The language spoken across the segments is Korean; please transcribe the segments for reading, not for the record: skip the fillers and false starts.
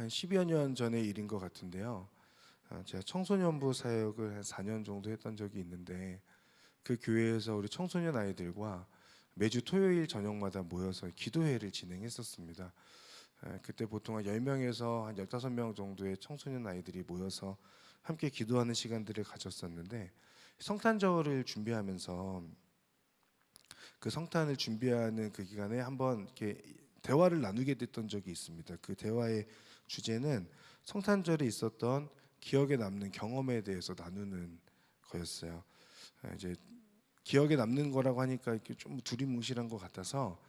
한 10여 년 전의 일인 것 같은데요. 제가 청소년부 사역을 한 4년 정도 했던 적이 있는데 그 교회에서 우리 청소년 아이들과 매주 토요일 저녁마다 모여서 기도회를 진행했었습니다. 그때 보통 한 10명에서 한 15명 정도의 청소년 아이들이 모여서 함께 기도하는 시간들을 가졌었는데 성탄절을 준비하면서 그 성탄을 준비하는 그 기간에 한번 이렇게 대화를 나누게 됐던 적이 있습니다. 그 대화의 주제는 성탄절에 있었던 기억에 남는 경험에 대해서 나누는 거였어요. 이제 기억에 남는 거라고 하니까 이렇게 좀 두리뭉실한 것 같아서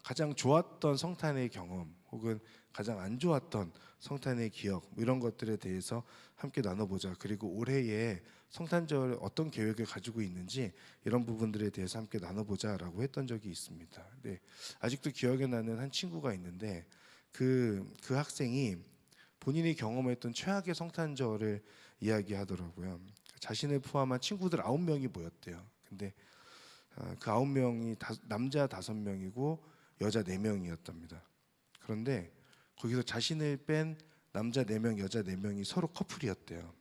가장 좋았던 성탄의 경험 혹은 가장 안 좋았던 성탄의 기억 이런 것들에 대해서 함께 나눠보자. 그리고 올해에 성탄절 어떤 계획을 가지고 있는지 이런 부분들에 대해서 함께 나눠보자라고 했던 적이 있습니다. 네, 아직도 기억에 나는 한 친구가 있는데 그 학생이 본인이 경험했던 최악의 성탄절을 이야기하더라고요. 자신을 포함한 친구들 9명이 모였대요. 근데 그 9명이 남자 5명이고 여자 4명이었답니다. 그런데 거기서 자신을 뺀 남자 4명, 여자 4명이 서로 커플이었대요.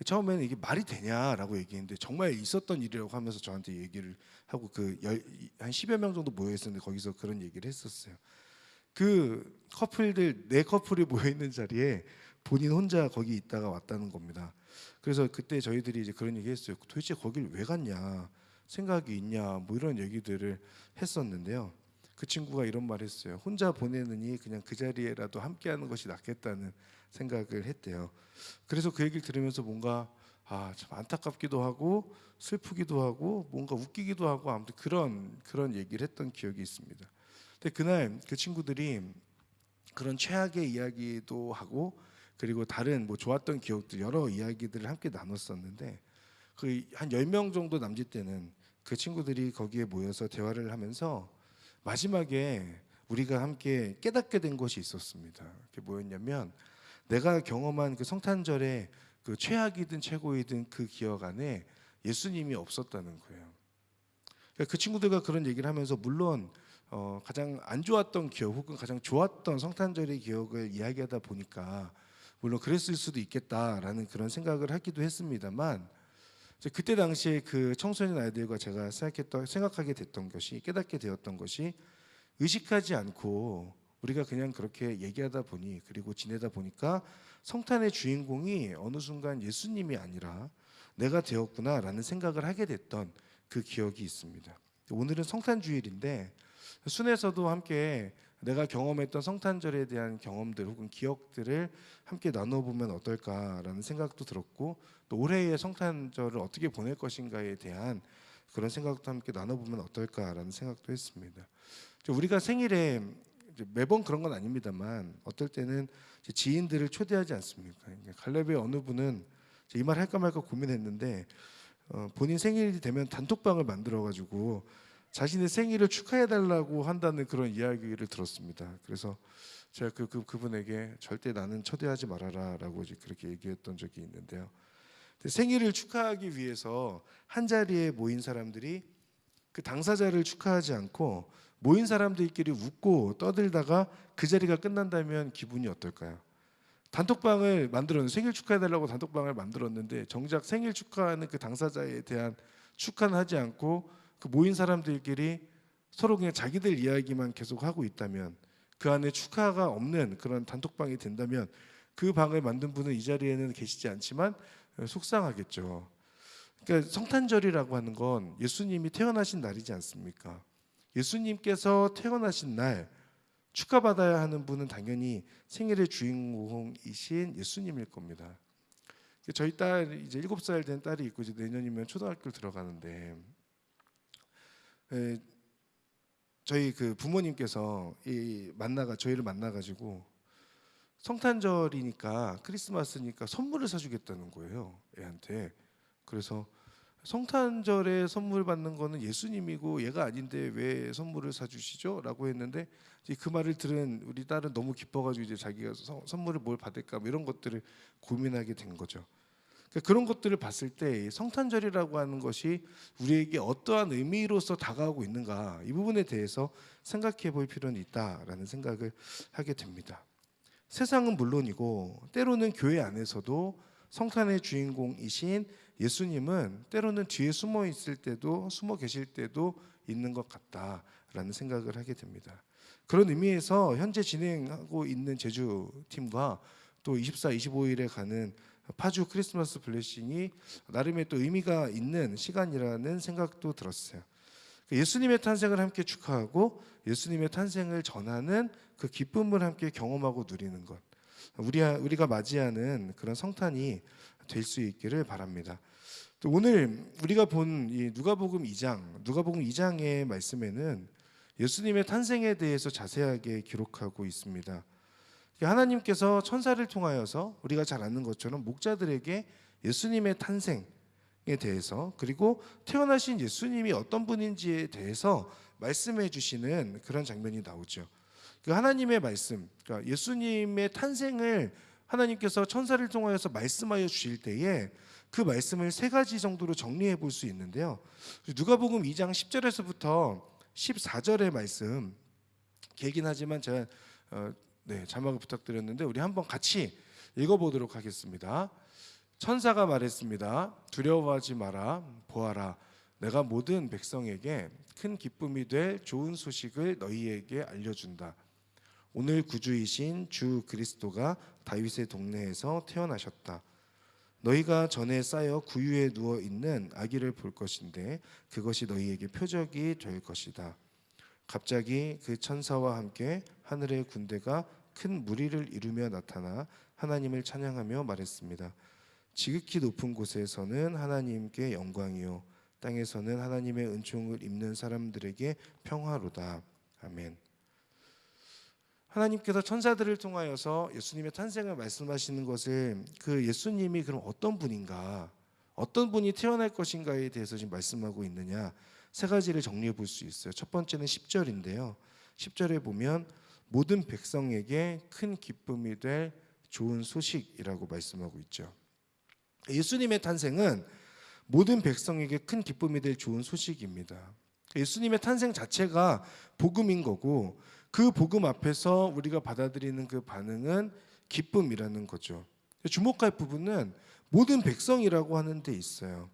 처음에는 이게 말이 되냐라고 얘기했는데 정말 있었던 일이라고 하면서 저한테 얘기를 하고 한 10여 명 정도 모여 있었는데 거기서 그런 얘기를 했었어요. 그 커플들 4커플이 모여 있는 자리에 본인 혼자 거기 있다가 왔다는 겁니다. 그래서 그때 저희들이 이제 그런 얘기 했어요. 도대체 거길 왜 갔냐? 생각이 있냐? 뭐 이런 얘기들을 했었는데요. 그 친구가 이런 말 했어요. 혼자 보내느니 그냥 그 자리에라도 함께하는 것이 낫겠다는 생각을 했대요. 그래서 그 얘기를 들으면서 뭔가 참 안타깝기도 하고 슬프기도 하고 뭔가 웃기기도 하고 아무튼 그런 얘기를 했던 기억이 있습니다. 근데 그날 그 친구들이 그런 최악의 이야기도 하고 그리고 다른 뭐 좋았던 기억들 여러 이야기들을 함께 나눴었는데 그 한 10명 정도 남짓 때는 그 친구들이 거기에 모여서 대화를 하면서 마지막에 우리가 함께 깨닫게 된 것이 있었습니다. 그게 뭐였냐면 내가 경험한 그 성탄절의 그 최악이든 최고이든 그 기억 안에 예수님이 없었다는 거예요. 그러니까 그 친구들과 그런 얘기를 하면서 물론 가장 안 좋았던 기억 혹은 가장 좋았던 성탄절의 기억을 이야기하다 보니까 물론 그랬을 수도 있겠다라는 그런 생각을 하기도 했습니다만 그때 당시에 그 청소년 아이들과 제가 생각하게 됐던 것이 깨닫게 되었던 것이 의식하지 않고 우리가 그냥 그렇게 얘기하다 보니 그리고 지내다 보니까 성탄의 주인공이 어느 순간 예수님이 아니라 내가 되었구나라는 생각을 하게 됐던 그 기억이 있습니다. 오늘은 성탄주일인데 순에서도 함께 내가 경험했던 성탄절에 대한 경험들 혹은 기억들을 함께 나눠보면 어떨까라는 생각도 들었고 또 올해의 성탄절을 어떻게 보낼 것인가에 대한 그런 생각도 함께 나눠보면 어떨까라는 생각도 했습니다. 우리가 생일에 매번 그런 건 아닙니다만 어떨 때는 지인들을 초대하지 않습니까? 갈렙의 어느 분은 이 말 할까 말까 고민했는데 본인 생일이 되면 단톡방을 만들어가지고 자신의 생일을 축하해달라고 한다는 그런 이야기를 들었습니다. 그래서 제가 그분에게 절대 나는 초대하지 말아라라고 그렇게 얘기했던 적이 있는데요. 생일을 축하하기 위해서 한 자리에 모인 사람들이 그 당사자를 축하하지 않고 모인 사람들끼리 웃고 떠들다가 그 자리가 끝난다면 기분이 어떨까요? 단톡방을 만들었는데 생일 축하해달라고 단톡방을 만들었는데 정작 생일 축하하는 그 당사자에 대한 축하는 하지 않고 그 모인 사람들끼리 서로 그냥 자기들 이야기만 계속 하고 있다면 그 안에 축하가 없는 그런 단톡방이 된다면 그 방을 만든 분은 이 자리에는 계시지 않지만 속상하겠죠. 그러니까 성탄절이라고 하는 건 예수님이 태어나신 날이지 않습니까? 예수님께서 태어나신 날 축하받아야 하는 분은 당연히 생일의 주인공이신 예수님일 겁니다. 저희 딸 이제 7살 된 딸이 있고 이제 내년이면 초등학교를 들어가는데 저희 그 부모님께서 저희를 만나가지고 성탄절이니까 크리스마스니까 선물을 사주겠다는 거예요, 애한테. 그래서 성탄절에 선물 받는 거는 예수님이고 얘가 아닌데 왜 선물을 사주시죠? 라고 했는데 그 말을 들은 우리 딸은 너무 기뻐가지고 이제 자기가 선물을 뭘 받을까 뭐 이런 것들을 고민하게 된 거죠. 그러니까 그런 것들을 봤을 때 성탄절이라고 하는 것이 우리에게 어떠한 의미로서 다가오고 있는가 이 부분에 대해서 생각해 볼 필요는 있다라는 생각을 하게 됩니다. 세상은 물론이고 때로는 교회 안에서도 성탄의 주인공이신 예수님은 때로는 뒤에 숨어 있을 때도 숨어 계실 때도 있는 것 같다라는 생각을 하게 됩니다. 그런 의미에서 현재 진행하고 있는 제주팀과 또 24, 25일에 가는 파주 크리스마스 블레싱이 나름의 또 의미가 있는 시간이라는 생각도 들었어요. 예수님의 탄생을 함께 축하하고 예수님의 탄생을 전하는 그 기쁨을 함께 경험하고 누리는 것, 우리가 맞이하는 그런 성탄이 될 수 있기를 바랍니다. 또 오늘 우리가 본 이 누가복음 2장의 말씀에는 예수님의 탄생에 대해서 자세하게 기록하고 있습니다. 하나님께서 천사를 통하여서 우리가 잘 아는 것처럼 목자들에게 예수님의 탄생에 대해서 그리고 태어나신 예수님이 어떤 분인지에 대해서 말씀해 주시는 그런 장면이 나오죠. 그 하나님의 말씀, 그러니까 예수님의 탄생을 하나님께서 천사를 통하여서 말씀하여 주실 때에 그 말씀을 세 가지 정도로 정리해 볼 수 있는데요. 누가복음 2장 10절에서부터 14절의 말씀 길긴 하지만 제가 자막을 부탁드렸는데 우리 한번 같이 읽어보도록 하겠습니다. 천사가 말했습니다. 두려워하지 마라. 보아라. 내가 모든 백성에게 큰 기쁨이 될 좋은 소식을 너희에게 알려준다. 오늘 구주이신 주 그리스도가 다윗의 동네에서 태어나셨다. 너희가 전에 쌓여 구유에 누워 있는 아기를 볼 것인데 그것이 너희에게 표적이 될 것이다. 갑자기 그 천사와 함께 하늘의 군대가 큰 무리를 이루며 나타나 하나님을 찬양하며 말했습니다. 지극히 높은 곳에서는 하나님께 영광이요 땅에서는 하나님의 은총을 입는 사람들에게 평화로다. 아멘. 하나님께서 천사들을 통하여서 예수님의 탄생을 말씀하시는 것을 그 예수님이 그럼 어떤 분인가, 어떤 분이 태어날 것인가에 대해서 지금 말씀하고 있느냐, 세 가지를 정리해 볼 수 있어요. 첫 번째는 10절인데요. 10절에 보면 모든 백성에게 큰 기쁨이 될 좋은 소식이라고 말씀하고 있죠. 예수님의 탄생은 모든 백성에게 큰 기쁨이 될 좋은 소식입니다. 예수님의 탄생 자체가 복음인 거고 그 복음 앞에서 우리가 받아들이는 그 반응은 기쁨이라는 거죠. 주목할 부분은 모든 백성이라고 하는 데 있어요.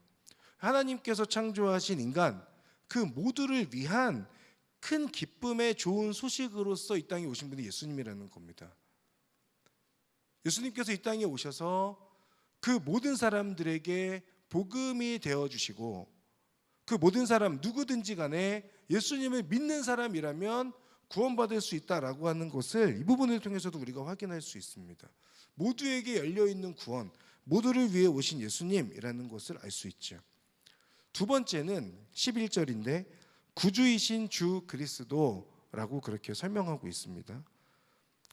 하나님께서 창조하신 인간 그 모두를 위한 큰 기쁨의 좋은 소식으로서 이 땅에 오신 분이 예수님이라는 겁니다. 예수님께서 이 땅에 오셔서 그 모든 사람들에게 복음이 되어주시고 그 모든 사람 누구든지 간에 예수님을 믿는 사람이라면 구원받을 수 있다라고 하는 것을 이 부분을 통해서도 우리가 확인할 수 있습니다. 모두에게 열려있는 구원, 모두를 위해 오신 예수님이라는 것을 알 수 있죠. 두 번째는 11절인데 구주이신 주 그리스도라고 그렇게 설명하고 있습니다.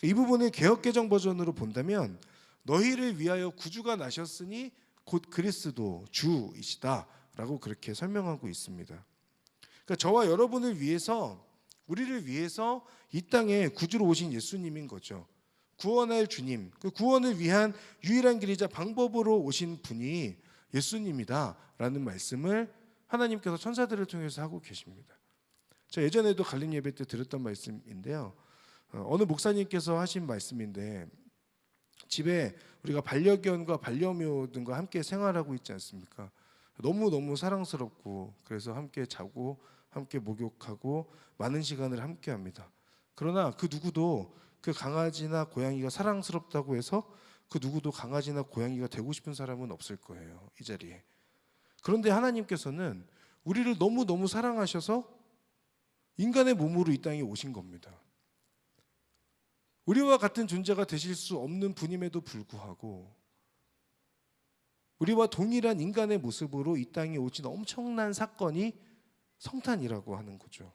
이 부분을 개역개정 버전으로 본다면 너희를 위하여 구주가 나셨으니 곧 그리스도 주이시다라고 그렇게 설명하고 있습니다. 그러니까 저와 여러분을 위해서 우리를 위해서 이 땅에 구주로 오신 예수님인 거죠. 구원할 주님, 그 구원을 위한 유일한 길이자 방법으로 오신 분이 예수님이다라는 말씀을 하나님께서 천사들을 통해서 하고 계십니다. 저 예전에도 갈림 예배 때 들었던 말씀인데요. 어느 목사님께서 하신 말씀인데 집에 우리가 반려견과 반려묘 등과 함께 생활하고 있지 않습니까? 너무너무 사랑스럽고 그래서 함께 자고 함께 목욕하고 많은 시간을 함께 합니다. 그러나 그 누구도 그 강아지나 고양이가 사랑스럽다고 해서 그 누구도 강아지나 고양이가 되고 싶은 사람은 없을 거예요. 이 자리에. 그런데 하나님께서는 우리를 너무너무 사랑하셔서 인간의 몸으로 이 땅에 오신 겁니다. 우리와 같은 존재가 되실 수 없는 분임에도 불구하고 우리와 동일한 인간의 모습으로 이 땅에 오신 엄청난 사건이 성탄이라고 하는 거죠.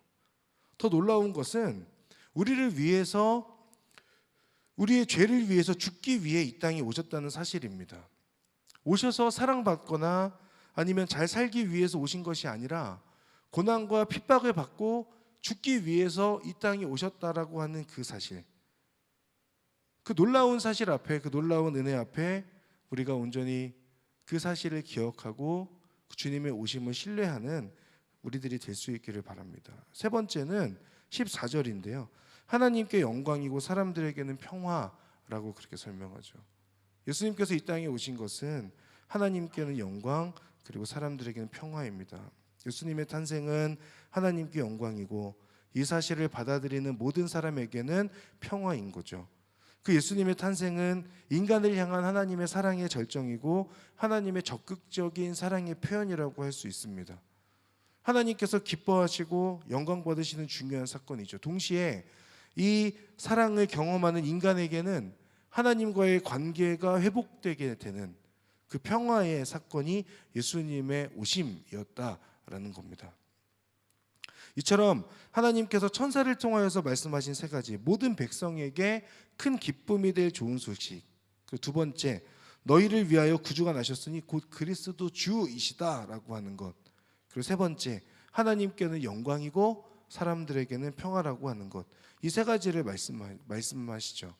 더 놀라운 것은 우리를 위해서 우리의 죄를 위해서 죽기 위해 이 땅에 오셨다는 사실입니다. 오셔서 사랑받거나 아니면 잘 살기 위해서 오신 것이 아니라 고난과 핍박을 받고 죽기 위해서 이 땅에 오셨다라고 하는 그 사실. 그 놀라운 사실 앞에, 그 놀라운 은혜 앞에 우리가 온전히 그 사실을 기억하고 주님의 오심을 신뢰하는 우리들이 될 수 있기를 바랍니다. 세 번째는 14절인데요. 하나님께 영광이고 사람들에게는 라고 그렇게 설명하죠. 예수님께서 이 땅에 오신 것은 하나님께는 영광, 그리고 사람들에게는 평화입니다. 예수님의 탄생은 하나님께 영광이고 이 사실을 받아들이는 모든 사람에게는 평화인 거죠. 그 예수님의 탄생은 인간을 향한 하나님의 사랑의 절정이고 하나님의 적극적인 사랑의 표현이라고 할 수 있습니다. 하나님께서 기뻐하시고 영광 받으시는 중요한 사건이죠. 동시에 이 사랑을 경험하는 인간에게는 하나님과의 관계가 회복되게 되는 그 평화의 사건이 예수님의 오심이었다라는 겁니다. 이처럼 하나님께서 천사를 통하여서 말씀하신 세 가지, 모든 백성에게 큰 기쁨이 될 좋은 소식. 그 두 번째, 너희를 위하여 구주가 나셨으니 곧 그리스도 주이시다라고 하는 것. 그리고 세 번째, 하나님께는 영광이고 사람들에게는 평화라고 하는 것. 이 세 가지를 말씀하시죠.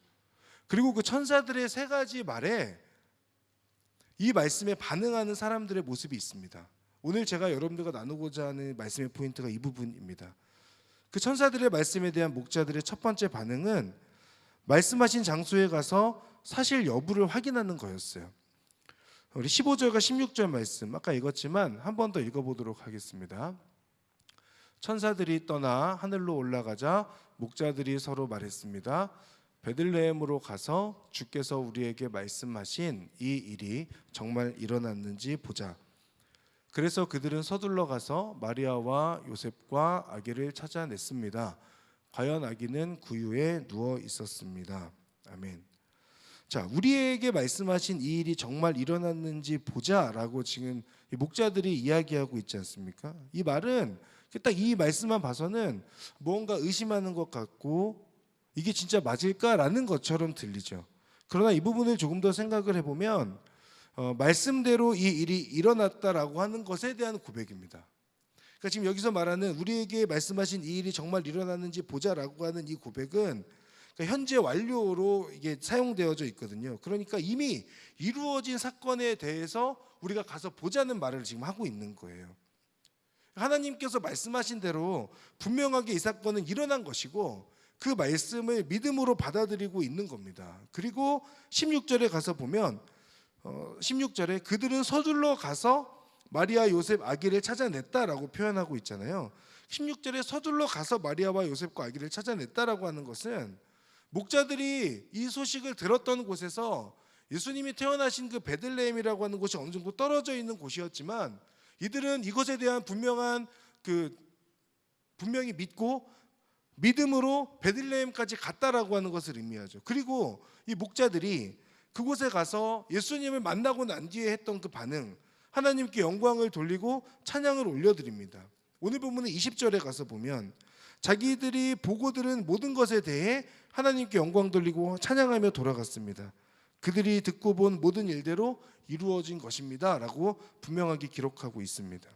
그리고 그 천사들의 세 가지 말에 이 말씀에 반응하는 사람들의 모습이 있습니다. 오늘 제가 여러분들과 나누고자 하는 말씀의 포인트가 이 부분입니다. 그 천사들의 말씀에 대한 목자들의 첫 번째 반응은 말씀하신 장소에 가서 사실 여부를 확인하는 거였어요. 우리 15절과 16절 말씀 아까 읽었지만 한 번 더 읽어보도록 하겠습니다. 천사들이 떠나 하늘로 올라가자 목자들이 서로 말했습니다. 베들레헴으로 가서 주께서 우리에게 말씀하신 이 일이 정말 일어났는지 보자. 그래서 그들은 서둘러 가서 마리아와 요셉과 아기를 찾아냈습니다. 과연 아기는 구유에 누워 있었습니다. 아멘. 자, 우리에게 말씀하신 이 일이 정말 일어났는지 보자라고 지금 목자들이 이야기하고 있지 않습니까? 이 말은 딱 이 말씀만 봐서는 뭔가 의심하는 것 같고 이게 진짜 맞을까라는 것처럼 들리죠. 그러나 이 부분을 조금 더 생각을 해보면 말씀대로 이 일이 일어났다라고 하는 것에 대한 고백입니다. 그러니까 지금 여기서 말하는 우리에게 말씀하신 이 일이 정말 일어났는지 보자라고 하는 이 고백은 그러니까 현재 완료로 이게 사용되어져 있거든요. 그러니까 이미 이루어진 사건에 대해서 우리가 가서 보자는 말을 지금 하고 있는 거예요. 하나님께서 말씀하신 대로 분명하게 이 사건은 일어난 것이고 그 말씀을 믿음으로 받아들이고 있는 겁니다. 그리고 16절에 가서 보면 16절에 그들은 서둘러 가서 마리아 요셉 아기를 찾아냈다라고 표현하고 있잖아요. 16절에 서둘러 가서 마리아와 요셉과 아기를 찾아냈다라고 하는 것은 목자들이 이 소식을 들었던 곳에서 예수님이 태어나신 그 베들레헴이라고 하는 곳이 어느 정도 떨어져 있는 곳이었지만 이들은 이것에 대한 분명히 믿고 믿음으로 베들레헴까지 갔다라고 하는 것을 의미하죠. 그리고 이 목자들이 그곳에 가서 예수님을 만나고 난 뒤에 했던 그 반응, 하나님께 영광을 돌리고 찬양을 올려드립니다. 오늘 본문은 20절에 가서 보면 자기들이 보고 들은 모든 것에 대해 하나님께 영광 돌리고 찬양하며 돌아갔습니다. 그들이 듣고 본 모든 일대로 이루어진 것입니다 라고 분명하게 기록하고 있습니다.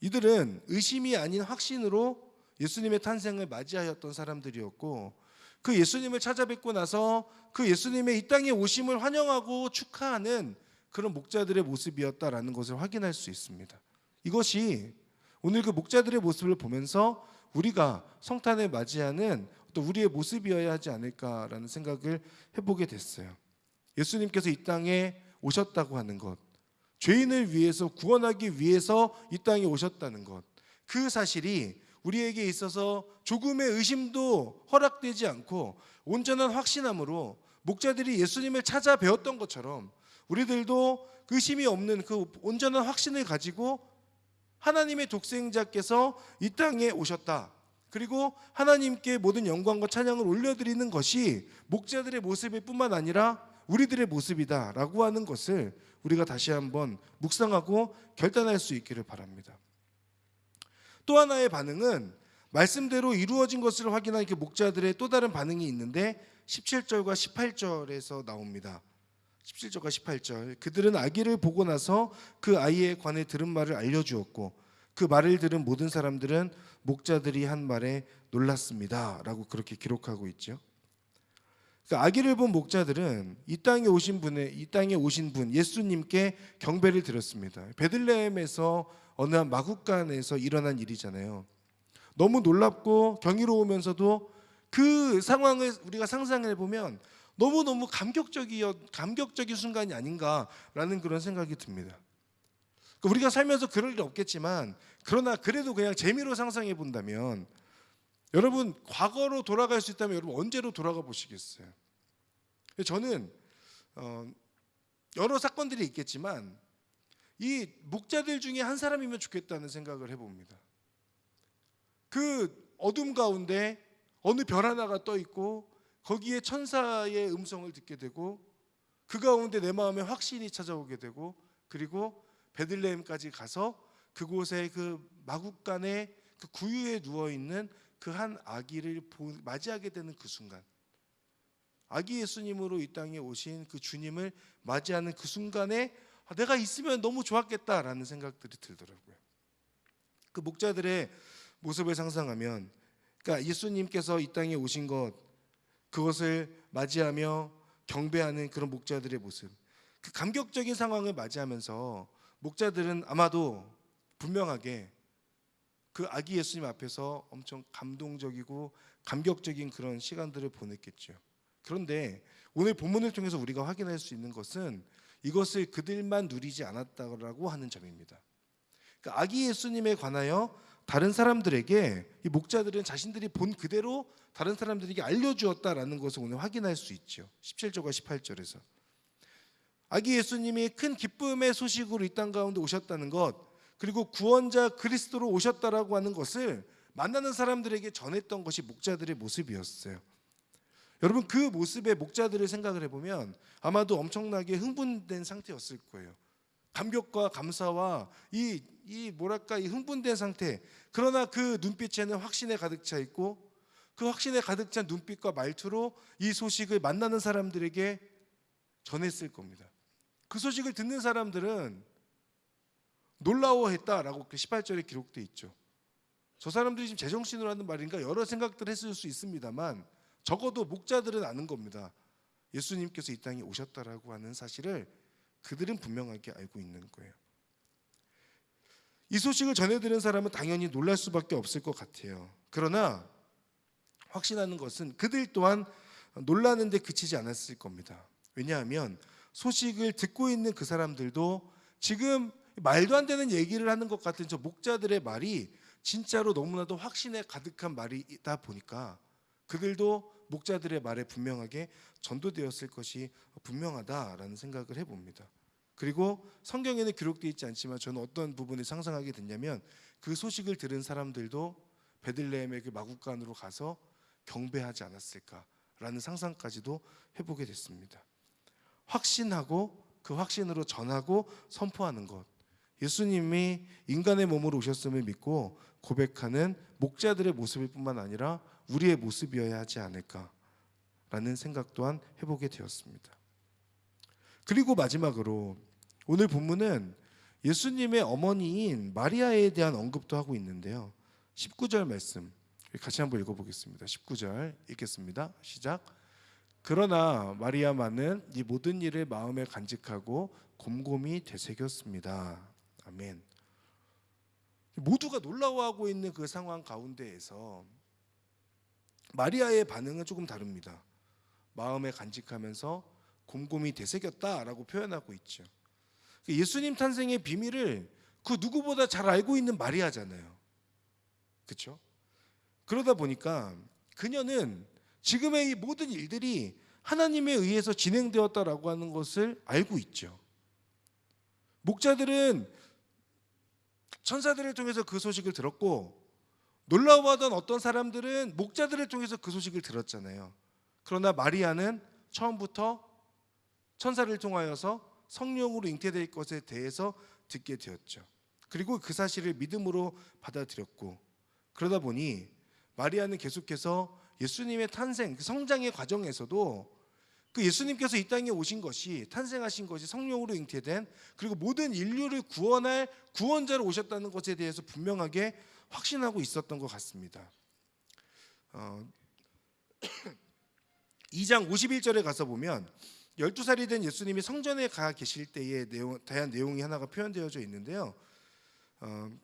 이들은 의심이 아닌 확신으로 예수님의 탄생을 맞이하였던 사람들이었고 그 예수님을 찾아뵙고 나서 그 예수님의 이 땅에 오심을 환영하고 축하하는 그런 목자들의 모습이었다라는 것을 확인할 수 있습니다. 이것이 오늘 그 목자들의 모습을 보면서 우리가 성탄을 맞이하는 또 우리의 모습이어야 하지 않을까라는 생각을 해보게 됐어요. 예수님께서 이 땅에 오셨다고 하는 것, 죄인을 위해서 구원하기 위해서 이 땅에 오셨다는 것, 그 사실이 우리에게 있어서 조금의 의심도 허락되지 않고 온전한 확신함으로 목자들이 예수님을 찾아 배웠던 것처럼 우리들도 의심이 없는 그 온전한 확신을 가지고 하나님의 독생자께서 이 땅에 오셨다. 그리고 하나님께 모든 영광과 찬양을 올려드리는 것이 목자들의 모습일 뿐만 아니라 우리들의 모습이다라고 하는 것을 우리가 다시 한번 묵상하고 결단할 수 있기를 바랍니다. 또 하나의 반응은 말씀대로 이루어진 것을 확인한 그 목자들의 또 다른 반응이 있는데 17절과 18절에서 나옵니다. 17절과 18절, 그들은 아기를 보고 나서 그 아이에 관해 들은 말을 알려주었고 그 말을 들은 모든 사람들은 목자들이 한 말에 놀랐습니다 라고 그렇게 기록하고 있죠. 그 아기를 본 목자들은 이 땅에 오신 분 예수님께 경배를 드렸습니다. 베들레헴에서 어느 한 마구간에서 일어난 일이잖아요. 너무 놀랍고 경이로우면서도 그 상황을 우리가 상상해 보면 너무너무 감격적인 순간이 아닌가라는 그런 생각이 듭니다. 그러니까 우리가 살면서 그럴 일 없겠지만, 그러나 그래도 그냥 재미로 상상해 본다면, 여러분 과거로 돌아갈 수 있다면 여러분 언제로 돌아가 보시겠어요? 저는 여러 사건들이 있겠지만 이 목자들 중에 한 사람이면 좋겠다는 생각을 해봅니다. 그 어둠 가운데 어느 별 하나가 떠 있고 거기에 천사의 음성을 듣게 되고, 그 가운데 내 마음에 확신이 찾아오게 되고, 그리고 베들레헴까지 가서 그곳에 그 마구간에 그 구유에 누워 있는 그 한 아기를 맞이하게 되는 그 순간, 아기 예수님으로 이 땅에 오신 그 주님을 맞이하는 그 순간에 내가 있으면 너무 좋았겠다라는 생각들이 들더라고요. 그 목자들의 모습을 상상하면, 그러니까 예수님께서 이 땅에 오신 것, 그것을 맞이하며 경배하는 그런 목자들의 모습, 그 감격적인 상황을 맞이하면서 목자들은 아마도 분명하게 그 아기 예수님 앞에서 엄청 감동적이고 감격적인 그런 시간들을 보냈겠죠. 그런데 오늘 본문을 통해서 우리가 확인할 수 있는 것은 이것을 그들만 누리지 않았다고 하는 점입니다. 그러니까 아기 예수님에 관하여 다른 사람들에게 이 목자들은 자신들이 본 그대로 다른 사람들에게 알려주었다라는 것을 오늘 확인할 수 있죠. 17절과 18절에서 아기 예수님이 큰 기쁨의 소식으로 이 땅 가운데 오셨다는 것, 그리고 구원자 그리스도로 오셨다라고 하는 것을 만나는 사람들에게 전했던 것이 목자들의 모습이었어요. 여러분 그 모습의 목자들을 생각을 해보면 아마도 엄청나게 흥분된 상태였을 거예요. 감격과 감사와 이 흥분된 상태, 그러나 그 눈빛에는 확신에 가득 차 있고, 그 확신에 가득 찬 눈빛과 말투로 이 소식을 만나는 사람들에게 전했을 겁니다. 그 소식을 듣는 사람들은 놀라워했다라고 18절에 기록되어 있죠. 저 사람들이 지금 제정신으로 하는 말인가 여러 생각들을 했을 수 있습니다만, 적어도 목자들은 아는 겁니다. 예수님께서 이 땅에 오셨다라고 하는 사실을 그들은 분명하게 알고 있는 거예요. 이 소식을 전해들은 사람은 당연히 놀랄 수밖에 없을 것 같아요. 그러나 확신하는 것은 그들 또한 놀라는 데 그치지 않았을 겁니다. 왜냐하면 소식을 듣고 있는 그 사람들도 지금 말도 안 되는 얘기를 하는 것 같은 저 목자들의 말이 진짜로 너무나도 확신에 가득한 말이다 보니까 그들도 목자들의 말에 분명하게 전도되었을 것이 분명하다라는 생각을 해봅니다. 그리고 성경에는 기록되어 있지 않지만 저는 어떤 부분을 상상하게 됐냐면, 그 소식을 들은 사람들도 베들레헴의 그 마구간으로 가서 경배하지 않았을까라는 상상까지도 해보게 됐습니다. 확신하고 그 확신으로 전하고 선포하는 것, 예수님이 인간의 몸으로 오셨음을 믿고 고백하는 목자들의 모습일 뿐만 아니라 우리의 모습이어야 하지 않을까라는 생각 또한 해보게 되었습니다. 그리고 마지막으로 오늘 본문은 예수님의 어머니인 마리아에 대한 언급도 하고 있는데요. 19절 말씀 같이 한번 읽어보겠습니다. 19절 읽겠습니다. 시작. 그러나 마리아만은 이 모든 일을 마음에 간직하고 곰곰이 되새겼습니다. 아멘. 모두가 놀라워하고 있는 그 상황 가운데에서 마리아의 반응은 조금 다릅니다. 마음에 간직하면서 곰곰이 되새겼다라고 표현하고 있죠. 예수님 탄생의 비밀을 그 누구보다 잘 알고 있는 마리아잖아요. 그렇죠? 그러다 보니까 그녀는 지금의 이 모든 일들이 하나님에 의해서 진행되었다라고 하는 것을 알고 있죠. 목자들은 천사들을 통해서 그 소식을 들었고, 놀라워하던 어떤 사람들은 목자들을 통해서 그 소식을 들었잖아요. 그러나 마리아는 처음부터 천사를 통하여서 성령으로 잉태될 것에 대해서 듣게 되었죠. 그리고 그 사실을 믿음으로 받아들였고, 그러다 보니 마리아는 계속해서 예수님의 탄생, 그 성장의 과정에서도 그 예수님께서 이 땅에 오신 것이, 탄생하신 것이 성령으로 잉태된, 그리고 모든 인류를 구원할 구원자로 오셨다는 것에 대해서 분명하게 확신하고 있었던 것 같습니다. 2장 51절에 가서 보면 12살이 된 예수님이 성전에 가 계실 때에 대한 내용이 하나가 표현되어져 있는데요.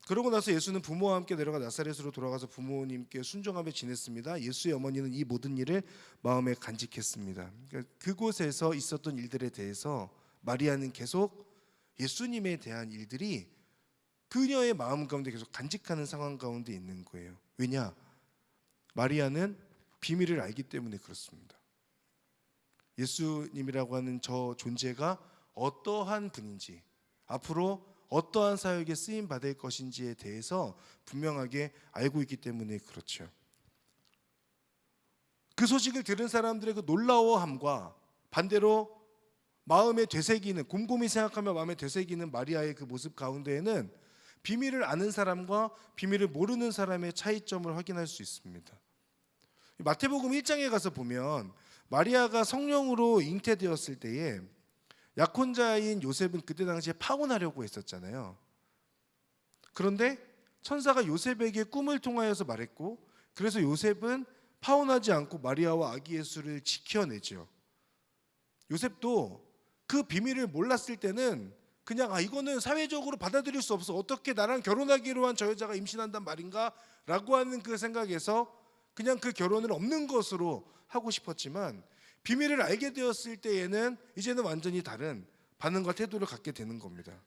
그러고 나서 예수는 부모와 함께 내려가 나사렛으로 돌아가서 부모님께 순종하며 지냈습니다. 예수의 어머니는 이 모든 일을 마음에 간직했습니다. 그러니까 그곳에서 있었던 일들에 대해서 마리아는 계속 예수님에 대한 일들이 그녀의 마음 가운데 계속 간직하는 상황 가운데 있는 거예요. 왜냐? 마리아는 비밀을 알기 때문에 그렇습니다. 예수님이라고 하는 저 존재가 어떠한 분인지, 앞으로 어떠한 사역에 쓰임 받을 것인지에 대해서 분명하게 알고 있기 때문에 그렇죠. 그 소식을 들은 사람들의 그 놀라워함과 반대로 마음에 되새기는, 곰곰이 생각하며 마음에 되새기는 마리아의 그 모습 가운데에는 비밀을 아는 사람과 비밀을 모르는 사람의 차이점을 확인할 수 있습니다. 마태복음 1장에 가서 보면 마리아가 성령으로 잉태되었을 때에 약혼자인 요셉은 그때 당시에 파혼하려고 했었잖아요. 그런데 천사가 요셉에게 꿈을 통하여서 말했고, 그래서 요셉은 파혼하지 않고 마리아와 아기 예수를 지켜내죠. 요셉도 그 비밀을 몰랐을 때는 그냥 이거는 사회적으로 받아들일 수 없어, 어떻게 나랑 결혼하기로 한 저 여자가 임신한단 말인가 라고 하는 그 생각에서 그냥 그 결혼을 없는 것으로 하고 싶었지만, 비밀을 알게 되었을 때에는 이제는 완전히 다른 반응과 태도를 갖게 되는 겁니다.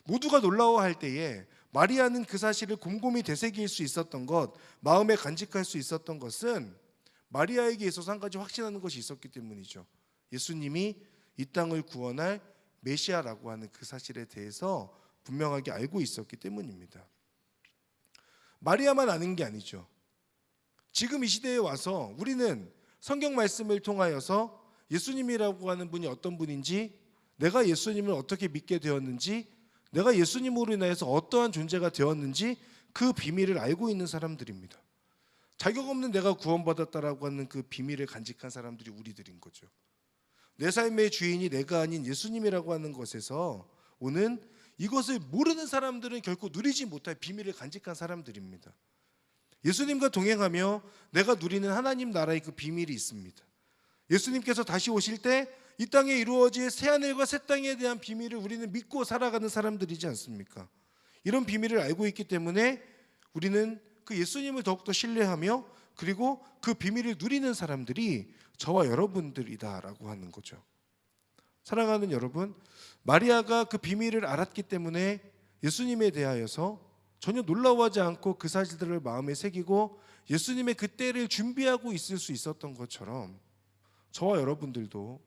모두가 놀라워할 때에 마리아는 그 사실을 곰곰이 되새길 수 있었던 것, 마음에 간직할 수 있었던 것은 마리아에게 있어서 한 가지 확신하는 것이 있었기 때문이죠. 예수님이 이 땅을 구원할 메시아라고 하는 그 사실에 대해서 분명하게 알고 있었기 때문입니다. 마리아만 아는 게 아니죠. 지금 이 시대에 와서 우리는 성경 말씀을 통하여서 예수님이라고 하는 분이 어떤 분인지, 내가 예수님을 어떻게 믿게 되었는지, 내가 예수님으로 인하여서 어떠한 존재가 되었는지 그 비밀을 알고 있는 사람들입니다. 자격 없는 내가 구원받았다라고 하는 그 비밀을 간직한 사람들이 우리들인 거죠. 내 삶의 주인이 내가 아닌 예수님이라고 하는 것에서 오는 이것을 모르는 사람들은 결코 누리지 못할 비밀을 간직한 사람들입니다. 예수님과 동행하며 내가 누리는 하나님 나라의 그 비밀이 있습니다. 예수님께서 다시 오실 때 이 땅에 이루어질 새하늘과 새 땅에 대한 비밀을 우리는 믿고 살아가는 사람들이지 않습니까? 이런 비밀을 알고 있기 때문에 우리는 그 예수님을 더욱더 신뢰하며, 그리고 그 비밀을 누리는 사람들이 저와 여러분들이다라고 하는 거죠. 사랑하는 여러분, 마리아가 그 비밀을 알았기 때문에 예수님에 대하여서 전혀 놀라워하지 않고 그 사실들을 마음에 새기고 예수님의 그 때를 준비하고 있을 수 있었던 것처럼, 저와 여러분들도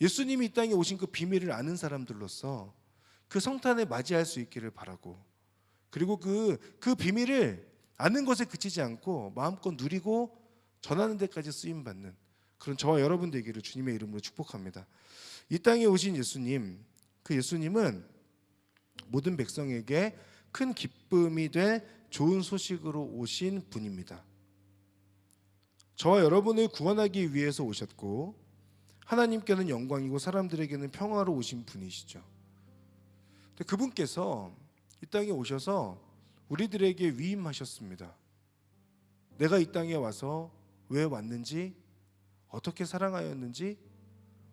예수님이 이 땅에 오신 그 비밀을 아는 사람들로서 그 성탄에 맞이할 수 있기를 바라고, 그리고 그 비밀을 아는 것에 그치지 않고 마음껏 누리고 전하는 데까지 쓰임받는 그런 저와 여러분 되기를 주님의 이름으로 축복합니다. 이 땅에 오신 예수님, 그 예수님은 모든 백성에게 큰 기쁨이 될 좋은 소식으로 오신 분입니다. 저와 여러분을 구원하기 위해서 오셨고, 하나님께는 영광이고 사람들에게는 평화로 오신 분이시죠. 근데 그분께서 이 땅에 오셔서 우리들에게 위임하셨습니다. 내가 이 땅에 와서 왜 왔는지, 어떻게 사랑하였는지,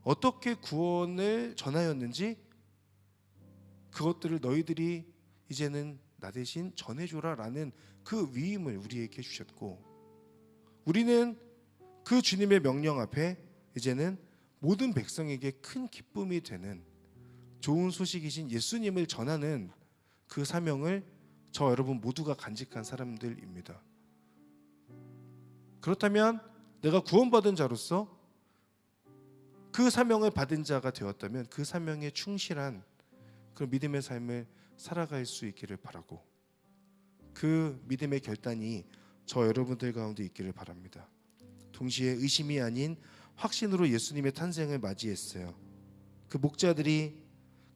어떻게 구원을 전하였는지, 그것들을 너희들이 이제는 나 대신 전해줘라 라는 그 위임을 우리에게 주셨고, 우리는 그 주님의 명령 앞에 이제는 모든 백성에게 큰 기쁨이 되는 좋은 소식이신 예수님을 전하는 그 사명을 저 여러분 모두가 간직한 사람들입니다. 그렇다면 내가 구원받은 자로서 그 사명을 받은 자가 되었다면 그 사명에 충실한 그런 믿음의 삶을 살아갈 수 있기를 바라고, 그 믿음의 결단이 저 여러분들 가운데 있기를 바랍니다. 동시에 의심이 아닌 확신으로 예수님의 탄생을 맞이했어요. 그 목자들이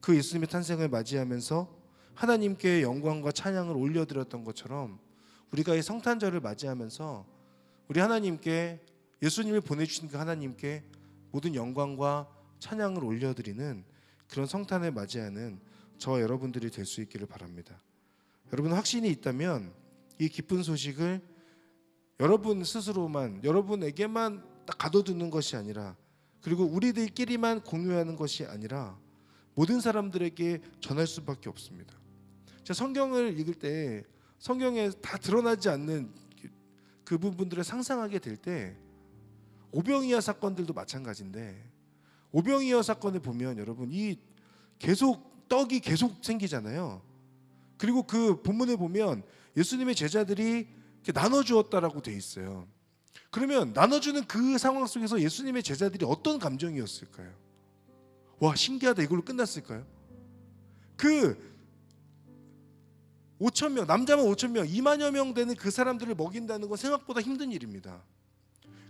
그 예수님의 탄생을 맞이하면서 하나님께 영광과 찬양을 올려드렸던 것처럼, 우리가 이 성탄절을 맞이하면서 우리 하나님께, 예수님을 보내주신 그 하나님께 모든 영광과 찬양을 올려드리는 그런 성탄을 맞이하는 저와 여러분들이 될 수 있기를 바랍니다. 여러분 확신이 있다면 이 기쁜 소식을 여러분 스스로만, 여러분에게만 딱 가둬두는 것이 아니라, 그리고 우리들끼리만 공유하는 것이 아니라 모든 사람들에게 전할 수밖에 없습니다. 제가 성경을 읽을 때 성경에 다 드러나지 않는 그 부분들을 상상하게 될 때 오병이어 사건들도 마찬가지인데, 오병이어 사건을 보면 여러분 이 계속 떡이 계속 생기잖아요. 그리고 그 본문에 보면 예수님의 제자들이 이렇게 나눠주었다라고 돼 있어요. 그러면 나눠주는 그 상황 속에서 예수님의 제자들이 어떤 감정이었을까요? 와, 신기하다, 이걸로 끝났을까요? 그 5,000명, 남자만 5,000명, 2만여 명 되는 그 사람들을 먹인다는 건 생각보다 힘든 일입니다.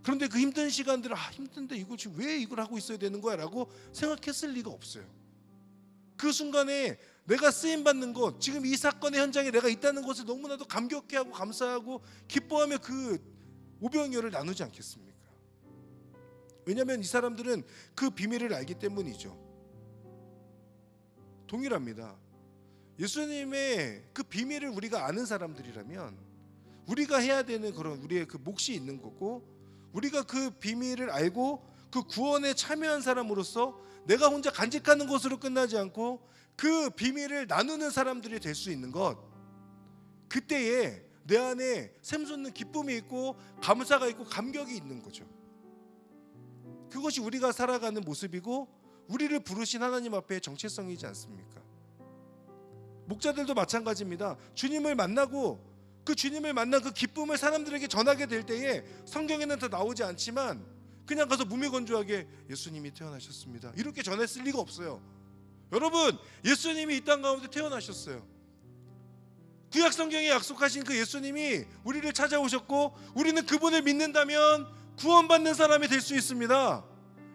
그런데 그 힘든 시간들을 힘든데 이거 지금 왜 이걸 하고 있어야 되는 거야? 라고 생각했을 리가 없어요. 그 순간에 내가 쓰임받는 것, 지금 이 사건의 현장에 내가 있다는 것을 너무나도 감격해하고 감사하고 기뻐하며 그 오병이어를 나누지 않겠습니까? 왜냐하면 이 사람들은 그 비밀을 알기 때문이죠. 동일합니다. 예수님의 그 비밀을 우리가 아는 사람들이라면 우리가 해야 되는 그런 우리의 그 몫이 있는 거고, 우리가 그 비밀을 알고 그 구원에 참여한 사람으로서 내가 혼자 간직하는 것으로 끝나지 않고 그 비밀을 나누는 사람들이 될 수 있는 것, 그때에 내 안에 샘솟는 기쁨이 있고 감사가 있고 감격이 있는 거죠. 그것이 우리가 살아가는 모습이고 우리를 부르신 하나님 앞에 정체성이지 않습니까? 목자들도 마찬가지입니다. 주님을 만나고 그 주님을 만난 그 기쁨을 사람들에게 전하게 될 때에 성경에는 더 나오지 않지만 그냥 가서 무미건조하게 예수님이 태어나셨습니다, 이렇게 전했을 리가 없어요. 여러분, 예수님이 이 땅 가운데 태어나셨어요. 구약 성경에 약속하신 그 예수님이 우리를 찾아오셨고 우리는 그분을 믿는다면 구원받는 사람이 될 수 있습니다.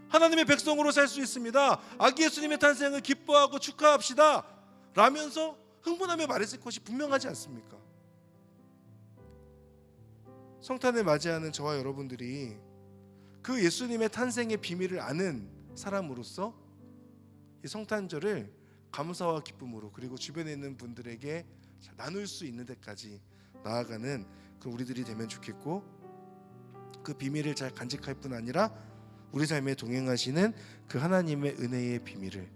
하나님의 백성으로 살 수 있습니다. 아기 예수님의 탄생을 기뻐하고 축하합시다 라면서 흥분하며 말했을 것이 분명하지 않습니까? 성탄을 맞이하는 저와 여러분들이 그 예수님의 탄생의 비밀을 아는 사람으로서 이 성탄절을 감사와 기쁨으로, 그리고 주변에 있는 분들에게 나눌 수 있는 데까지 나아가는 그 우리들이 되면 좋겠고, 그 비밀을 잘 간직할 뿐 아니라 우리 삶에 동행하시는 그 하나님의 은혜의 비밀을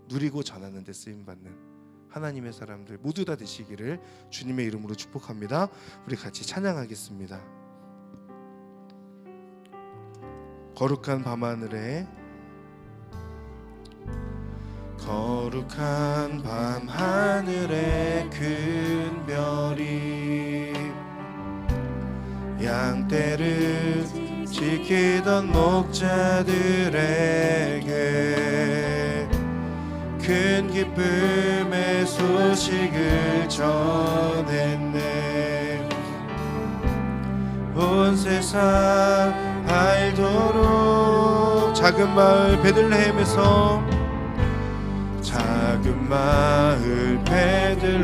누리고 전하는 데 쓰임받는 하나님의 사람들 모두 다 되시기를 주님의 이름으로 축복합니다. 우리 같이 찬양하겠습니다. 거룩한 밤하늘에, 거룩한 밤하늘에 큰 별이 양떼를 지키던 목자들에게 큰 기쁨의 소식을 전했네. 온 세상 알도록 작은 마을 베들레헴에서, 작은 마을 베들레헴에서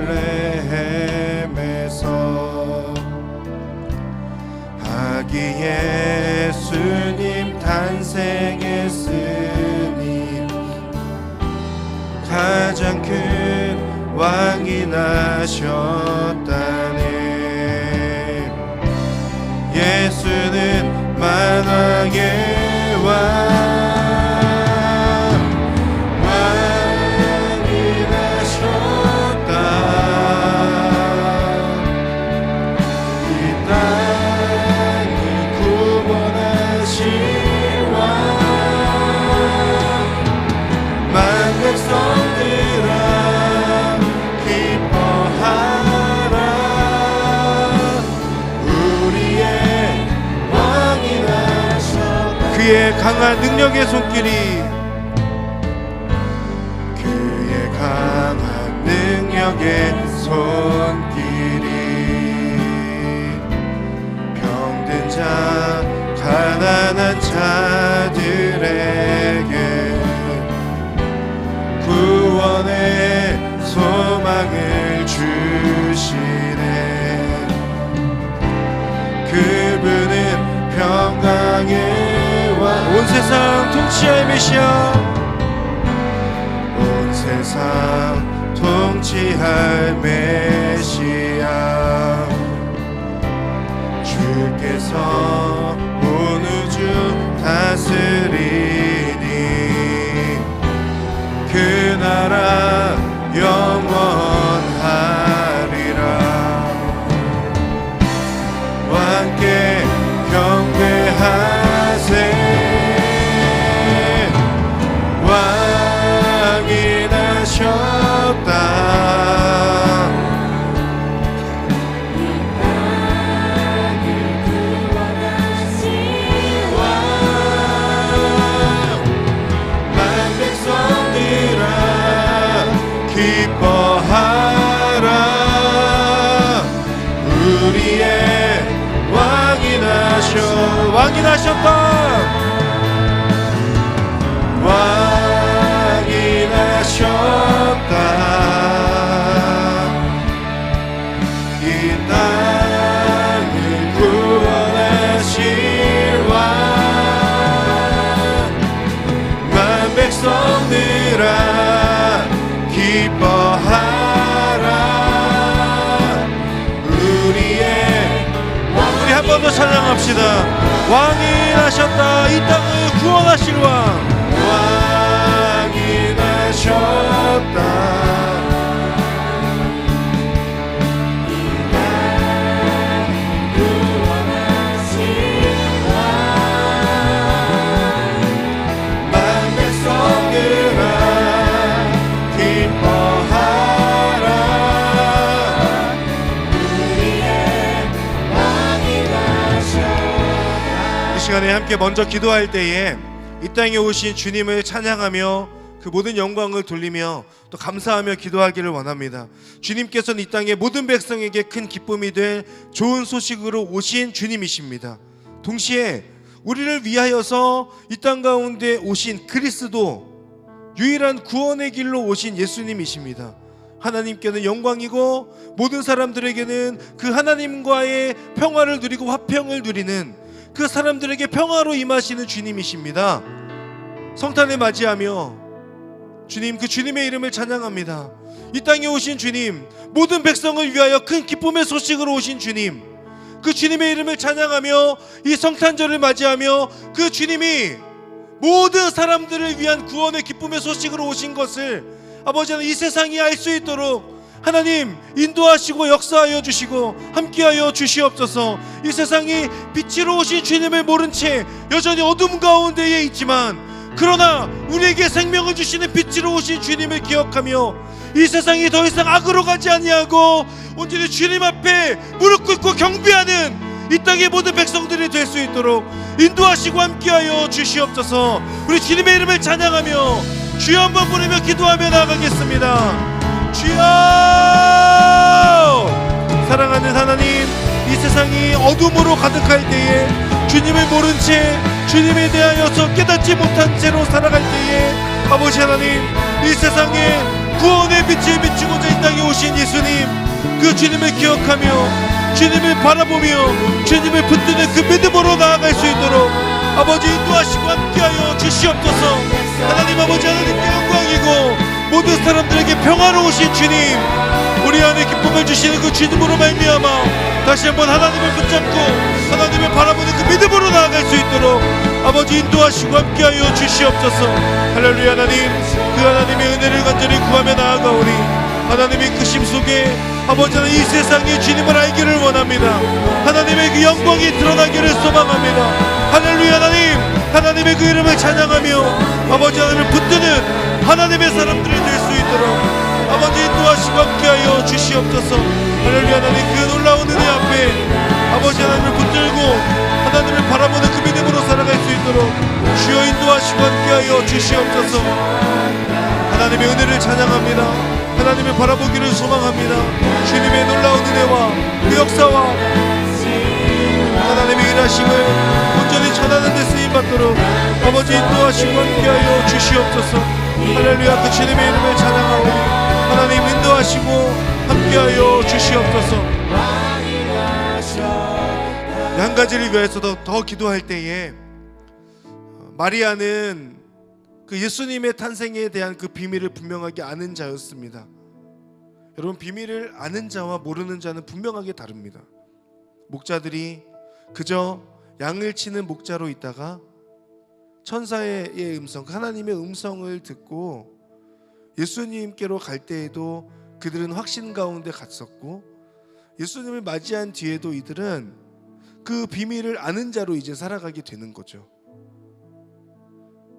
아기 예수님 탄생했으니 가장 큰 왕이 나셨다네. 예수는 만왕의 왕, 그의 강한 능력의 손길이, 그의 강한 능력의 손길이 병든 자 가난한 자들에게 구원의 소망을 주시네. 그분은 평강의 온 세상 통치할 메시아, 온 세상 통치할 메시아, 주께서 온 우주 다스리니 그 나라 영원하리. 왕이 나셨다. 왕이 나셨다. 이 땅을 구원하실 왕. 만 백성들아 기뻐하라. 우리 한 번 더 찬양합시다. 왕이 나셨다. 이 땅을 구원하실 왕. 왕이 나셨다. 시간에 함께 먼저 기도할 때에 이 땅에 오신 주님을 찬양하며 그 모든 영광을 돌리며 또 감사하며 기도하기를 원합니다. 주님께서는 이 땅의 모든 백성에게 큰 기쁨이 될 좋은 소식으로 오신 주님이십니다. 동시에 우리를 위하여서 이 땅 가운데 오신 그리스도, 유일한 구원의 길로 오신 예수님이십니다. 하나님께는 영광이고 모든 사람들에게는 그 하나님과의 평화를 누리고 화평을 누리는 그 사람들에게 평화로 임하시는 주님이십니다. 성탄을 맞이하며 주님, 그 주님의 이름을 찬양합니다. 이 땅에 오신 주님, 모든 백성을 위하여 큰 기쁨의 소식으로 오신 주님, 그 주님의 이름을 찬양하며 이 성탄절을 맞이하며 그 주님이 모든 사람들을 위한 구원의 기쁨의 소식으로 오신 것을 아버지는 이 세상이 알 수 있도록 하나님 인도하시고 역사하여 주시고 함께하여 주시옵소서. 이 세상이 빛으로 오신 주님을 모른 채 여전히 어둠 가운데에 있지만, 그러나 우리에게 생명을 주시는 빛으로 오신 주님을 기억하며 이 세상이 더 이상 악으로 가지 아니하고 온전히 주님 앞에 무릎 꿇고 경배하는 이 땅의 모든 백성들이 될 수 있도록 인도하시고 함께하여 주시옵소서. 우리 주님의 이름을 찬양하며 주여 한번 부르며 기도하며 나아가겠습니다. 주여! 사랑하는 하나님, 이 세상이 어둠으로 가득할 때에 주님을 모른 채 주님에 대하여서 깨닫지 못한 채로 살아갈 때에 아버지 하나님, 이 세상에 구원의 빛을 비추고자 이 땅에 오신 예수님, 그 주님을 기억하며 주님을 바라보며 주님을 붙드는 그 믿음으로 나아갈 수 있도록 아버지 인도하시고 함께하여 주시옵소서. 하나님 아버지, 하나님께 영광이고 모든 사람들에게 평화로우신 주님, 우리 안에 기쁨을 주시는 그 주님으로 말미암아 다시 한번 하나님을 붙잡고 하나님을 바라보는 그 믿음으로 나아갈 수 있도록 아버지 인도하시고 함께하여 주시옵소서. 할렐루야. 하나님, 그 하나님의 은혜를 간절히 구하며 나아가오니 하나님의 크심 속에 아버지는 이 세상이 주님을 알기를 원합니다. 하나님의 그 영광이 드러나기를 소망합니다. 할렐루야. 하나님, 하나님의 그 이름을 찬양하며 아버지 하나님을 붙드는 하나님의 사람들이 될 수 있도록 아버지 인도하시고 함께하여 주시옵소서. 할렐루야. 하나님, 그 놀라운 은혜 앞에 아버지 하나님을 붙들고 하나님을 바라보는 그 믿음으로 살아갈 수 있도록 주여 인도하시고 함께하여 주시옵소서. 하나님의 은혜를 찬양합니다. 하나님을 바라보기를 소망합니다. 주님의 놀라운 은혜와 그 역사와 하나님의 일하심을 온전히 전하는 데 쓰임받도록 아버지 인도하시고 함께하여 주시옵소서. 할렐루야. 그 주님의 이름을 찬양하오니 하나님 인도하시고 함께하여 주시옵소서. 한 가지를 위해서도 더 기도할 때에 마리아는 그 예수님의 탄생에 대한 그 비밀을 분명하게 아는 자였습니다. 여러분, 비밀을 아는 자와 모르는 자는 분명하게 다릅니다. 목자들이 그저 양을 치는 목자로 있다가 천사의 음성, 하나님의 음성을 듣고 예수님께로 갈 때에도 그들은 확신 가운데 갔었고, 예수님을 맞이한 뒤에도 이들은 그 비밀을 아는 자로 이제 살아가게 되는 거죠.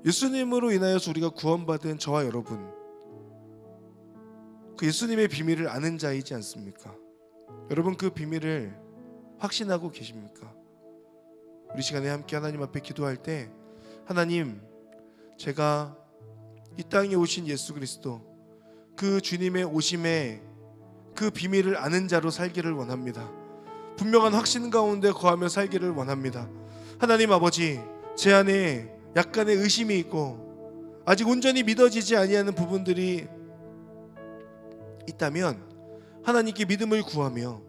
예수님으로 인하여서 우리가 구원받은 저와 여러분, 그 예수님의 비밀을 아는 자이지 않습니까? 여러분, 그 비밀을 확신하고 계십니까? 우리 시간에 함께 하나님 앞에 기도할 때, 하나님, 제가 이 땅에 오신 예수 그리스도, 그 주님의 오심에 그 비밀을 아는 자로 살기를 원합니다. 분명한 확신 가운데 거하며 살기를 원합니다. 하나님 아버지, 제 안에 약간의 의심이 있고 아직 온전히 믿어지지 아니하는 부분들이 있다면 하나님께 믿음을 구하며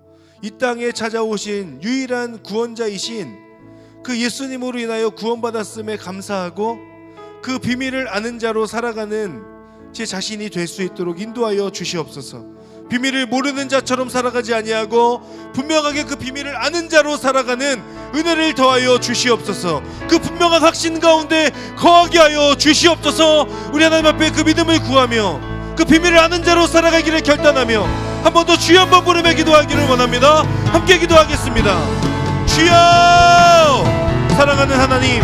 이 땅에 찾아오신 유일한 구원자이신 그 예수님으로 인하여 구원받았음에 감사하고 그 비밀을 아는 자로 살아가는 제 자신이 될 수 있도록 인도하여 주시옵소서. 비밀을 모르는 자처럼 살아가지 아니하고 분명하게 그 비밀을 아는 자로 살아가는 은혜를 더하여 주시옵소서. 그 분명한 확신 가운데 거하게 하여 주시옵소서. 우리 하나님 앞에 그 믿음을 구하며 그 비밀을 아는 자로 살아가기를 결단하며 한 번 더 주여 한번 부르며 기도하기를 원합니다. 함께 기도하겠습니다. 주여! 사랑하는 하나님,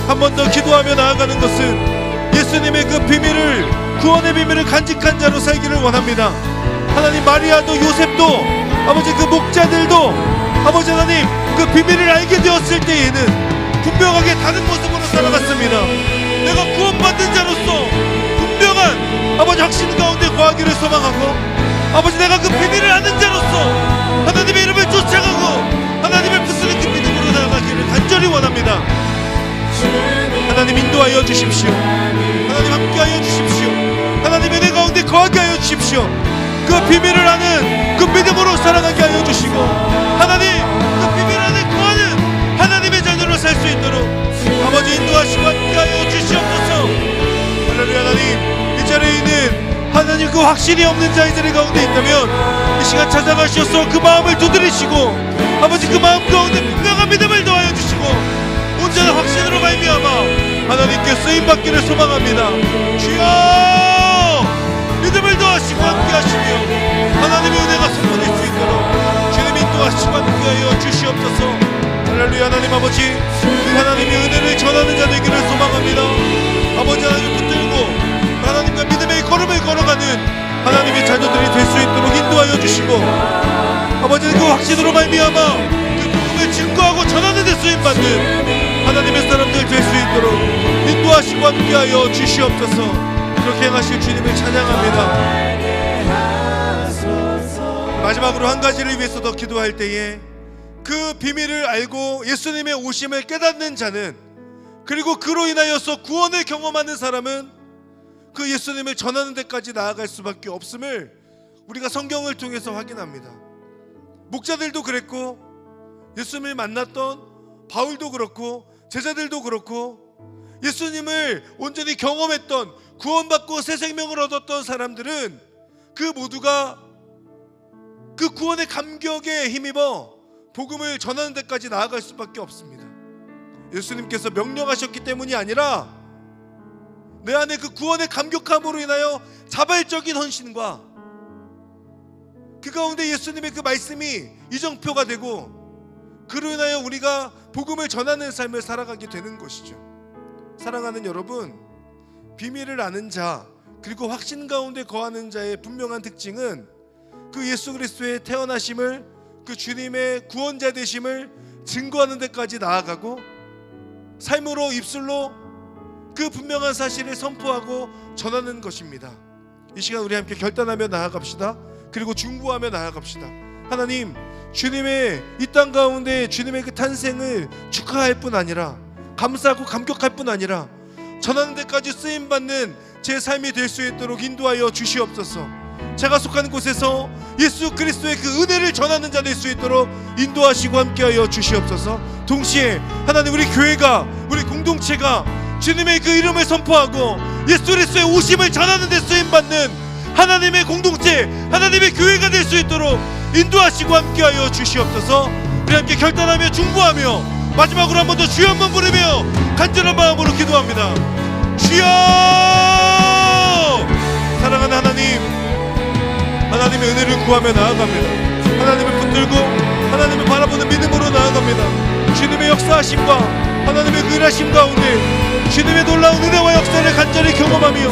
한 번 더 기도하며 나아가는 것은 예수님의 그 비밀을, 구원의 비밀을 간직한 자로 살기를 원합니다. 하나님, 마리아도 요셉도 아버지 그 목자들도 아버지 하나님 그 비밀을 알게 되었을 때에는 분명하게 다른 모습으로 살아갔습니다. 내가 구원받는 자로서 분명한 아버지 확신 가운데 거하기를 소망하고 아버지 내가 그 비밀을 아는 자로서 하나님의 이름을 쫓아가고 하나님을 붙드는 그 믿음으로 나아가기를 간절히 원합니다. 하나님 인도하여 주십시오. 하나님 함께하여 주십시오. 하나님의 내 가운데 거하게 하여 주십시오. 그 비밀을 아는 그 믿음으로 살아가게 하여 주시고 하나님 그 비밀 안에 거하는 하나님의 자녀로 살 수 있도록 아버지 인도하시고 함께하여 주시옵소서. 할렐루야. 하나님, 이 자리에 있는 하나님 그 확신이 없는 자들의 가운데 있다면 이 시간 찾아가셔서 그 마음을 두드리시고 아버지 그 마음 가운데 분명한 믿음을 더하여 주시고 온전한 확신으로 말미암아 하나님께 쓰임받기를 소망합니다. 주여, 믿음을 더하시고 함께하시며 하나님의 은혜가 선포될 수 있도록 주님 인도하시고 함께하여 주시옵소서. 할렐루야. 하나님 아버지, 그 하나님의 은혜를 전하는 자 되기를 소망합니다. 아버지 하나님 붙들고 하나님과 믿음의 걸음을 걸어가는 하나님의 자녀들이 될 수 있도록 인도하여 주시고 아버지 그 확신으로 말미암아 그 복음을 증거하고 전하는 데 쓰임받는 하나님의 사람들 될 수 있도록 인도하시고 함께하여 주시옵소서. 그렇게 행하실 주님을 찬양합니다. 마지막으로 한 가지를 위해서 더 기도할 때에 그 비밀을 알고 예수님의 오심을 깨닫는 자는, 그리고 그로 인하여서 구원을 경험하는 사람은 그 예수님을 전하는 데까지 나아갈 수밖에 없음을 우리가 성경을 통해서 확인합니다. 목자들도 그랬고 예수님을 만났던 바울도 그렇고 제자들도 그렇고 예수님을 온전히 경험했던, 구원받고 새 생명을 얻었던 사람들은 그 모두가 그 구원의 감격에 힘입어 복음을 전하는 데까지 나아갈 수밖에 없습니다. 예수님께서 명령하셨기 때문이 아니라 내 안에 그 구원의 감격함으로 인하여 자발적인 헌신과 그 가운데 예수님의 그 말씀이 이정표가 되고 그로 인하여 우리가 복음을 전하는 삶을 살아가게 되는 것이죠. 사랑하는 여러분, 비밀을 아는 자 그리고 확신 가운데 거하는 자의 분명한 특징은 그 예수 그리스도의 태어나심을, 그 주님의 구원자 되심을 증거하는 데까지 나아가고 삶으로, 입술로 그 분명한 사실을 선포하고 전하는 것입니다. 이 시간 우리 함께 결단하며 나아갑시다. 그리고 중보하며 나아갑시다. 하나님, 주님의 이 땅 가운데 주님의 그 탄생을 축하할 뿐 아니라 감사하고 감격할 뿐 아니라 전하는 데까지 쓰임받는 제 삶이 될 수 있도록 인도하여 주시옵소서. 제가 속한 곳에서 예수 그리스도의 그 은혜를 전하는 자 될 수 있도록 인도하시고 함께하여 주시옵소서. 동시에 하나님, 우리 교회가, 우리 공동체가 주님의 그 이름을 선포하고 예수 그리스도의 오심을 전하는 데 쓰임받는 하나님의 공동체, 하나님의 교회가 될 수 있도록 인도하시고 함께하여 주시옵소서. 우리 함께 결단하며 중보하며 마지막으로 한 번 더 주여 한번 부르며 간절한 마음으로 기도합니다. 주여! 사랑하는 하나님, 하나님의 은혜를 구하며 나아갑니다. 하나님을 붙들고 하나님을 바라보는 믿음으로 나아갑니다. 주님의 역사하심과 하나님의 그 일하심 가운데 주님의 놀라운 은혜와 역사를 간절히 경험하며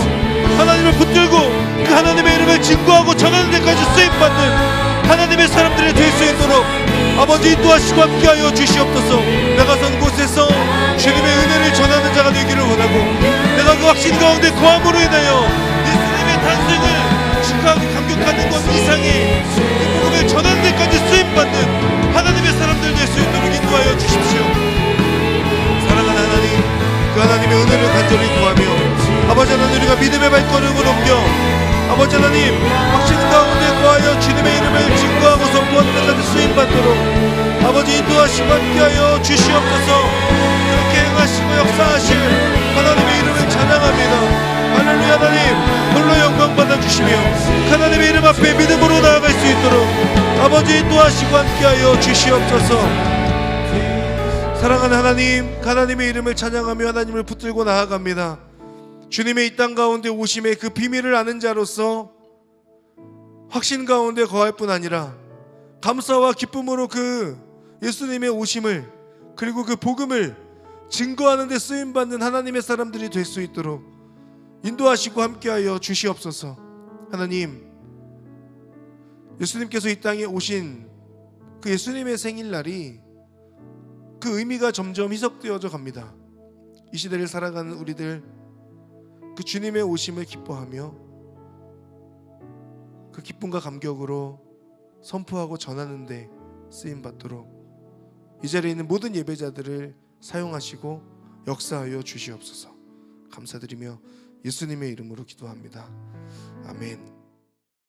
하나님을 붙들고 그 하나님의 이름을 증거하고 전하는 데까지 쓰임받는 하나님의 사람들이 될 수 있도록 아버지 인도하시고 함께하여 주시옵소서. 내가 선 곳에서 주님의 은혜를 전하는 자가 되기를 원하고 내가 그 확신 가운데 거함으로 인하여 예수님의 탄생을 축하하고 감격하는 것 이상의 이 복음을 전하는 데까지 쓰임받는 하나님의 사람들 될 수 있도록 인도하여 주십시오. 발걸음을 옮겨 아버지 하나님 확신 가운데 거하여 주님의 이름을 증거하고 선포하는 데까지 쓰임받도록 아버지 인도하시고 함께하여 주시옵소서. 그렇게 행하시고 역사하실 하나님의 이름을 찬양합니다. 할렐루야. 하나님 홀로 영광 받아주시며 하나님의 이름 앞에 믿음으로 나아갈 수 있도록 아버지 인도하시고 함께하여 주시옵소서. 사랑하는 하나님, 하나님의 이름을 찬양하며 하나님을 붙들고 나아갑니다. 주님의 이 땅 가운데 오심의 그 비밀을 아는 자로서 확신 가운데 거할 뿐 아니라 감사와 기쁨으로 그 예수님의 오심을 그리고 그 복음을 증거하는 데 쓰임받는 하나님의 사람들이 될 수 있도록 인도하시고 함께하여 주시옵소서. 하나님, 예수님께서 이 땅에 오신 그 예수님의 생일날이 그 의미가 점점 희석되어져 갑니다. 이 시대를 살아가는 우리들 그 주님의 오심을 기뻐하며 그 기쁨과 감격으로 선포하고 전하는 데 쓰임받도록 이 자리에 있는 모든 예배자들을 사용하시고 역사하여 주시옵소서. 감사드리며 예수님의 이름으로 기도합니다. 아멘.